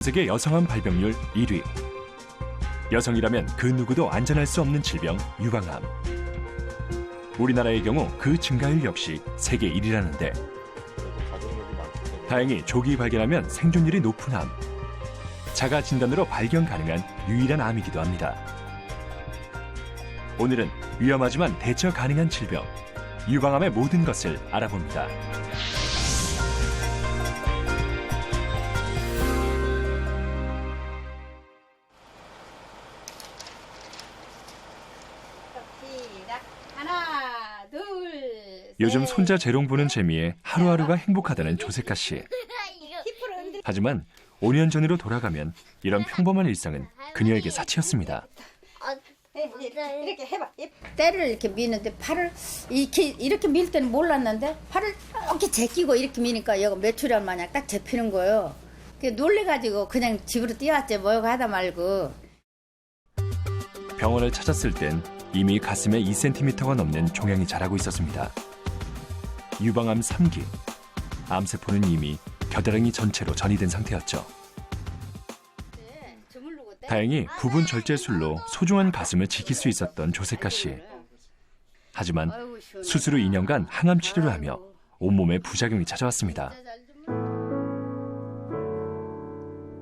세계 여성암 발병률 1위. 여성이라면 그 누구도 안전할 수 없는 질병 유방암. 우리나라의 경우 그 증가율 역시 세계 1위라는데 다행히 조기 발견하면 생존율이 높은 암. 자가 진단으로 발견 가능한 유일한 암이기도 합니다. 오늘은 위험하지만 대처 가능한 질병 유방암의 모든 것을 알아봅니다. 시작. 하나, 둘, 요즘 셋. 손자 재롱 보는 재미에 하루하루가 행복하다는 조세카 씨. 힙을 흔들. 하지만 5년 전으로 돌아가면 이런 평범한 일상은 그녀에게 사치였습니다. 이렇게 해봐. 때를 이렇게 미는데 팔을 이렇게 밀 때는 몰랐는데 팔을 이렇게 제끼고 이렇게 미니까 여기 메추리알 마냥 딱 잡히는 거예요. 놀래가지고 그냥 집으로 뛰어왔지 뭐고 하다 말고. 병원을 찾았을 땐 이미 가슴에 2cm가 넘는 종양이 자라고 있었습니다. 유방암 3기. 암세포는 이미 겨드랑이 전체로 전이된 상태였죠. 다행히 부분 절제술로 소중한 가슴을 지킬 수 있었던 조세카 씨. 하지만 수술 후 2년간 항암 치료를 하며 온몸에 부작용이 찾아왔습니다.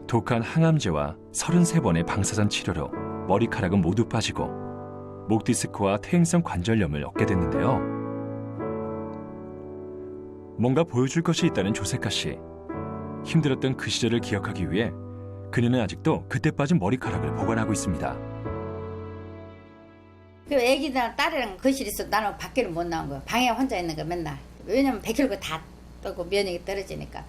독한 항암제와 33번의 방사선 치료로 머리카락은 모두 빠지고 목 디스크와 퇴행성 관절염을 얻게 됐는데요. 뭔가 보여줄 것이 있다는 조세카 씨. 힘들었던 그 시절을 기억하기 위해 그녀는 아직도 그때 빠진 머리카락을 보관하고 있습니다. 애기랑 딸이랑 거실에 있어. 나는 밖에는 못 나온 거야. 방에 혼자 있는 거 맨날. 왜냐면 100kg 다 떠고 면역이 떨어지니까.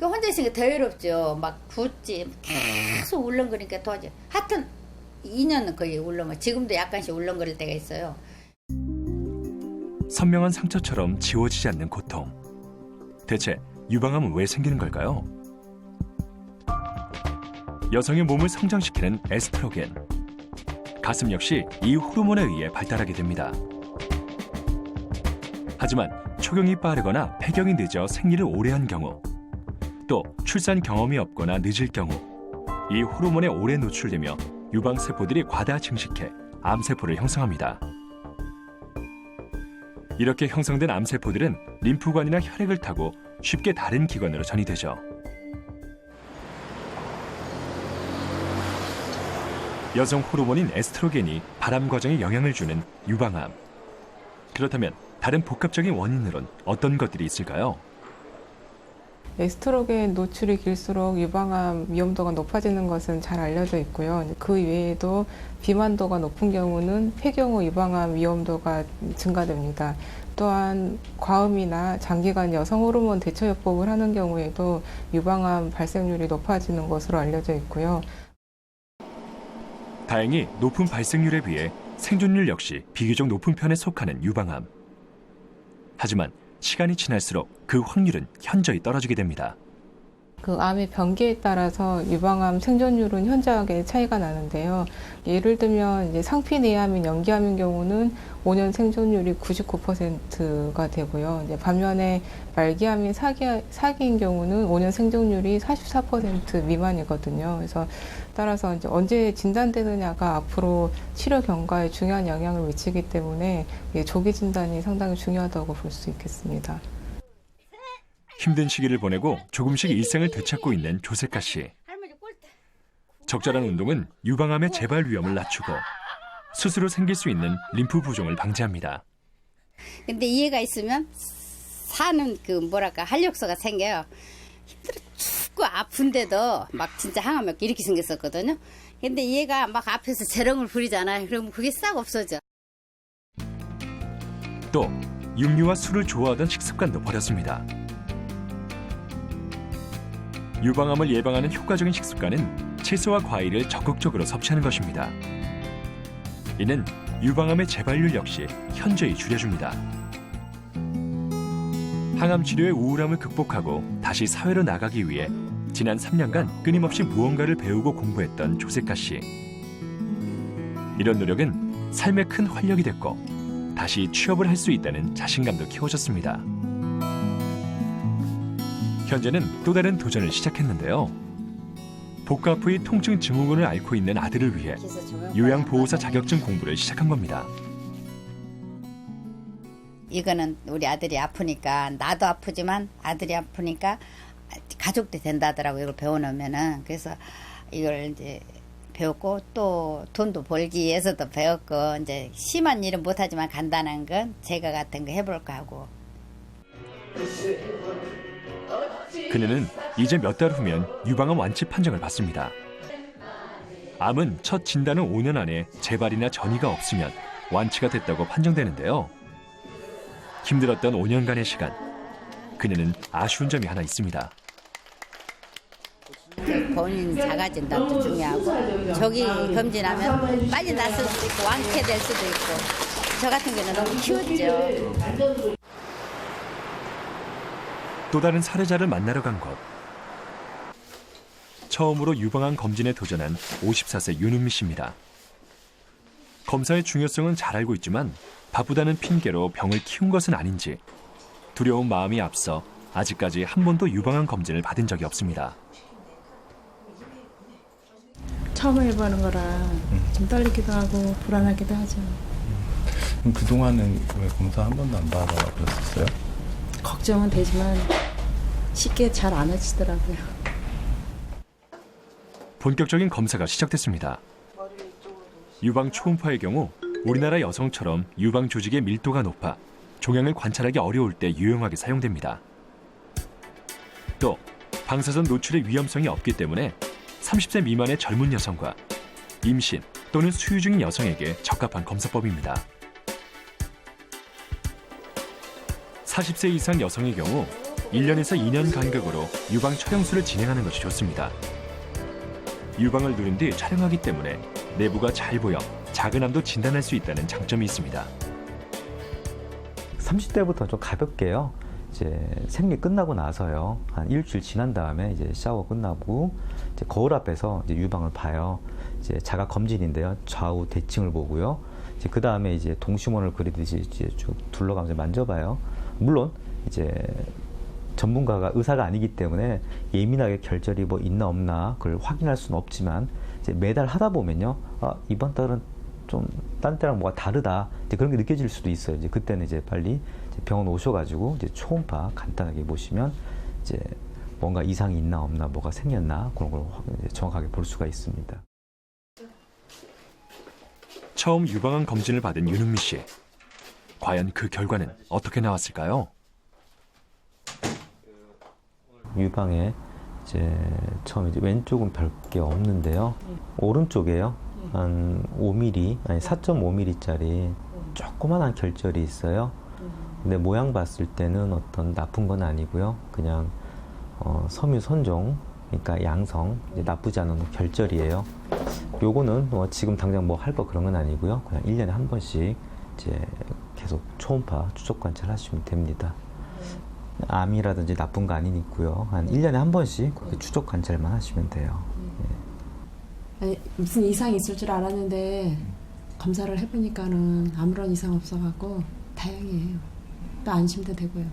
혼자 있으니까 더 외롭죠. 막 붓지. 계속 울렁거리니까 도와줘. 하여튼 2년은 거의 울렁거. 지금도 약간씩 울렁거릴 때가 있어요. 선명한 상처처럼 지워지지 않는 고통. 대체 유방암은 왜 생기는 걸까요? 여성의 몸을 성장시키는 에스트로겐. 가슴 역시 이 호르몬에 의해 발달하게 됩니다. 하지만 초경이 빠르거나 폐경이 늦어 생리를 오래 한 경우, 또 출산 경험이 없거나 늦을 경우 이 호르몬에 오래 노출되며 유방세포들이 과다 증식해 암세포를 형성합니다. 이렇게 형성된 암세포들은 림프관이나 혈액을 타고 쉽게 다른 기관으로 전이되죠. 여성 호르몬인 에스트로겐이 발암 과정에 영향을 주는 유방암. 그렇다면 다른 복합적인 원인으론 어떤 것들이 있을까요? 에스트로겐 노출이 길수록 유방암 위험도가 높아지는 것은 잘 알려져 있고요. 그 외에도 비만도가 높은 경우는 폐경 후 유방암 위험도가 증가됩니다. 또한 과음이나 장기간 여성 호르몬 대처요법을 하는 경우에도 유방암 발생률이 높아지는 것으로 알려져 있고요. 다행히 높은 발생률에 비해 생존율 역시 비교적 높은 편에 속하는 유방암. 하지만 시간이 지날수록 그 확률은 현저히 떨어지게 됩니다. 그 암의 병기에 따라서 유방암 생존율은 현저하게 차이가 나는데요. 예를 들면 이제 상피내암인 연기암인 경우는 5년 생존율이 99%가 되고요. 이제 반면에 말기암인 사기인 경우는 5년 생존율이 44% 미만이거든요. 그래서 따라서 이제 언제 진단되느냐가 앞으로 치료 경과에 중요한 영향을 미치기 때문에 조기 진단이 상당히 중요하다고 볼 수 있겠습니다. 힘든 시기를 보내고 조금씩 일상을 되찾고 있는 조세카 씨. 적절한 운동은 유방암의 재발 위험을 낮추고 스스로 생길 수 있는 림프 부종을 방지합니다. 근데 이해가 있으면 사는 활력소가 생겨요. 힘들어 죽고 아픈데도 막 진짜 항암 이렇게 생겼었거든요. 근데 얘가 막 앞에서 재롱을 부리잖아요. 그러면 그게 싹 없어져. 또 육류와 술을 좋아하던 식습관도 버렸습니다. 유방암을 예방하는 효과적인 식습관은 채소와 과일을 적극적으로 섭취하는 것입니다. 이는 유방암의 재발률 역시 현저히 줄여줍니다. 항암 치료의 우울함을 극복하고 다시 사회로 나가기 위해 지난 3년간 끊임없이 무언가를 배우고 공부했던 조세카 씨. 이런 노력은 삶의 큰 활력이 됐고 다시 취업을 할 수 있다는 자신감도 키워줬습니다. 현재는 또 다른 도전을 시작했는데요. 복가프의 통증 증후군을 앓고 있는 아들을 위해 요양보호사 자격증 공부를 시작한 겁니다. 이거는 우리 아들이 아프니까 나도 아프지만 아들이 아프니까 가족도 된다더라고 이걸 배워놓으면은. 그래서 이걸 이제 배웠고 또 돈도 벌기 위해서도 배웠고 이제 심한 일은 못하지만 간단한 건 제가 같은 거 해볼까 하고. 그녀는 이제 몇 달 후면 유방암 완치 판정을 받습니다. 암은 첫 진단 후 5년 안에 재발이나 전이가 없으면 완치가 됐다고 판정되는데요. 힘들었던 5년간의 시간, 그녀는 아쉬운 점이 하나 있습니다. 본인 자가진단도 중요하고 조기 검진하면 빨리 났을 수도 있고 완쾌될 수도 있고 저 같은 경우는 너무 키웠죠. 또 다른 사례자를 만나러 간 곳. 처음으로 유방암 검진에 도전한 54세 윤은미 씨입니다. 검사의 중요성은 잘 알고 있지만 바쁘다는 핑계로 병을 키운 것은 아닌지 두려운 마음이 앞서 아직까지 한 번도 유방암 검진을 받은 적이 없습니다. 처음 해보는 거라 좀 떨리기도 하고 불안하기도 하죠. 그럼 그동안은 왜 검사 한 번도 안 받아보셨어요? 걱정은 되지만 쉽게 잘 안 하시더라고요. 본격적인 검사가 시작됐습니다. 유방 초음파의 경우 우리나라 여성처럼 유방 조직의 밀도가 높아 종양을 관찰하기 어려울 때 유용하게 사용됩니다. 또 방사선 노출의 위험성이 없기 때문에 30세 미만의 젊은 여성과 임신 또는 수유 중인 여성에게 적합한 검사법입니다. 40세 이상 여성의 경우 1년에서 2년 간격으로 유방 촬영술을 진행하는 것이 좋습니다. 유방을 누른 뒤 촬영하기 때문에 내부가 잘 보여 작은 암도 진단할 수 있다는 장점이 있습니다. 30대부터 좀 가볍게요. 이제 생리 끝나고 나서요. 한 일주일 지난 다음에 이제 샤워 끝나고 이제 거울 앞에서 이제 유방을 봐요. 이제 자가 검진인데요. 좌우 대칭을 보고요. 이제 그 다음에 이제 동심원을 그리듯이 이제 쭉 둘러가면서 만져봐요. 물론 이제 전문가가 의사가 아니기 때문에 예민하게 결절이 뭐 있나 없나 그걸 확인할 수는 없지만 이제 매달 하다 보면요. 아, 이번 달은 좀 딴 때랑 뭐가 다르다. 이제 그런 게 느껴질 수도 있어요. 이제 그때는 이제 빨리 이제 병원 오셔가지고 이제 초음파 간단하게 보시면 이제 뭔가 이상이 있나 없나 뭐가 생겼나 그런 걸 정확하게 볼 수가 있습니다. 처음 유방암 검진을 받은 윤은미 씨. 과연 그 결과는 어떻게 나왔을까요? 유방에 이제 처음 이제 왼쪽은 별게 없는데요. 오른쪽에요. 한 5mm, 아니 4.5mm짜리 조그만한 결절이 있어요. 근데 모양 봤을 때는 어떤 나쁜 건 아니고요. 그냥 섬유 선종, 그러니까 양성, 이제 나쁘지 않은 결절이에요. 요거는 지금 당장 뭐 할 거 그런 건 아니고요. 그냥 1년에 한 번씩 이제 계속 초음파 추적 관찰하시면 됩니다. 암이라든지 나쁜 거 아니니고요. 한 1년에 한 번씩 그렇게 추적 관찰만 하시면 돼요. 아니, 무슨 이상이 있을 줄 알았는데 검사를 해보니까는 아무런 이상 없어갖고 다행이에요. 또 안심도 되고요.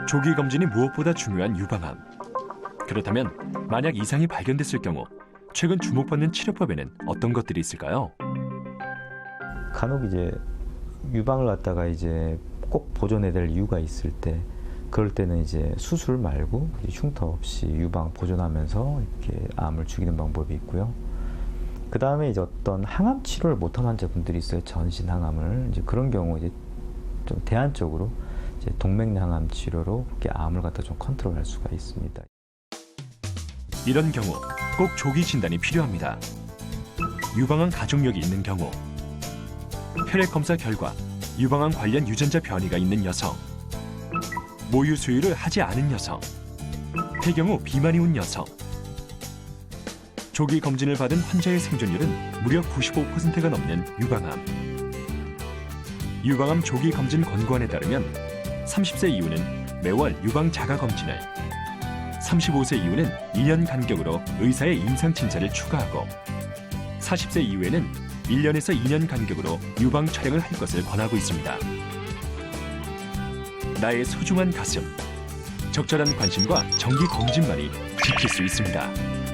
조기 검진이 무엇보다 중요한 유방암. 그렇다면 만약 이상이 발견됐을 경우 최근 주목받는 치료법에는 어떤 것들이 있을까요? 간혹 이제 유방을 갖다가 이제 꼭 보존해야 될 이유가 있을 때 그럴 때는 이제 수술 말고 흉터 없이 유방 보존하면서 이렇게 암을 죽이는 방법이 있고요. 그 다음에 이제 어떤 항암 치료를 못한 환자분들이 있어요. 전신 항암을. 이제 그런 경우 이제 좀 대안적으로 이제 동맥항암 치료로 이렇게 암을 갖다 좀 컨트롤할 수가 있습니다. 이런 경우 꼭 조기 진단이 필요합니다. 유방암 가족력이 있는 경우, 혈액 검사 결과 유방암 관련 유전자 변이가 있는 여성, 모유 수유를 하지 않은 여성, 폐경 후 비만이 온 여성. 조기 검진을 받은 환자의 생존율은 무려 95%가 넘는 유방암. 유방암 조기 검진 권고안에 따르면 30세 이후는 매월 유방 자가 검진을, 35세 이후는 2년 간격으로 의사의 임상 진찰을 추가하고 40세 이후에는 1년에서 2년 간격으로 유방 촬영을 할 것을 권하고 있습니다. 나의 소중한 가슴, 적절한 관심과 정기 검진만이 지킬 수 있습니다.